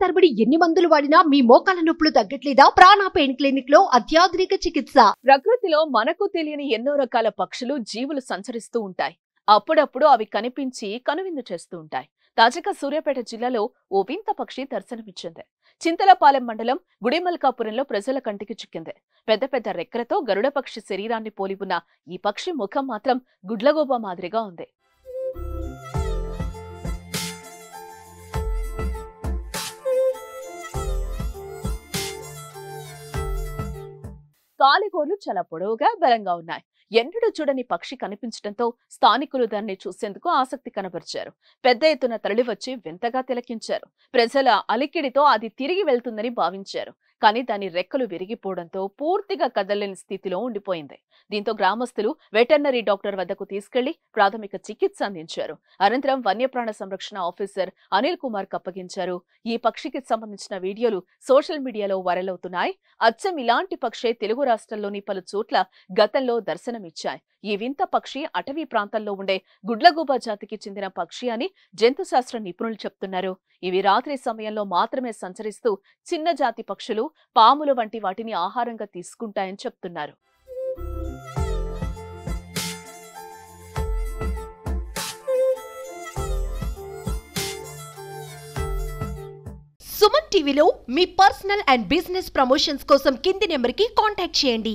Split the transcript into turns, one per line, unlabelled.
తరబడి ఎన్ని మందులు వాడినా మీ మోకాల నొప్పులు తగ్గట్లేదా? ప్రాణ పెయిన్ క్లినిక్ లో అత్యాధునిక చికిత్స.
ప్రకృతిలో మనకు తెలియని ఎన్నో రకాల పక్షులు, జీవులు సంచరిస్తూ ఉంటాయి. అప్పుడప్పుడు అవి కనిపించి కనువిందు చేస్తూ ఉంటాయి. తాజాగా సూర్యాపేట జిల్లాలో ఓ వింత పక్షి దర్శనమిచ్చింది. చింతలపాలెం మండలం గుడిమల్కాపురంలో ప్రజల కంటికి చిక్కింది. పెద్ద పెద్ద రెక్కలతో గరుడ పక్షి శరీరాన్ని పోలి ఉన్న ఈ పక్షి ముఖం మాత్రం గుడ్లగూబ మాదిరిగా ఉంది. కాలిగోర్లు చాలా పొడవుగా బలంగా ఉన్నాయి. ఎన్నడూ చూడని పక్షి కనిపించడంతో స్థానికులు దాన్ని చూసేందుకు ఆసక్తి కనబరిచారు. పెద్ద ఎత్తున తరలివచ్చి వింతగా తిలకించారు. ప్రజల అలికిడితో అది తిరిగి వెళ్తుందని భావించారు. కానీ దాని రెక్కలు విరిగిపోవడంతో పూర్తిగా కదలలేని స్థితిలో ఉండిపోయింది. దీంతో గ్రామస్తులు వెటర్నరీ డాక్టర్ వద్దకు తీసుకెళ్లి ప్రాథమిక చికిత్స అందించారు. అనంతరం వన్యప్రాణ సంరక్షణ ఆఫీసర్ అనిల్ కుమార్ అప్పగించారు. ఈ పక్షికి సంబంధించిన వీడియోలు సోషల్ మీడియాలో వైరల్ అవుతున్నాయి. అచ్చం ఇలాంటి పక్షే తెలుగు రాష్ట్రాల్లోని పలు చోట్ల గతంలో దర్శనమిచ్చాయి. ఈ వింత పక్షి అటవీ ప్రాంతాల్లో ఉండే గుడ్లగూబ జాతికి చెందిన పక్షి అని జంతు శాస్త్ర నిపుణులు చెప్తున్నారు. ఇవి రాత్రి సమయంలో మాత్రమే సంచరిస్తూ చిన్న జాతి పక్షులు, పాములు వంటి వాటిని ఆహారంగా తీసుకుంటాయని చెప్తున్నారు.
సుమన్ టీవీలో మీ పర్సనల్ అండ్ బిజినెస్ ప్రమోషన్స్ కోసం కింది నెంబర్కి కాంటాక్ట్ చేయండి.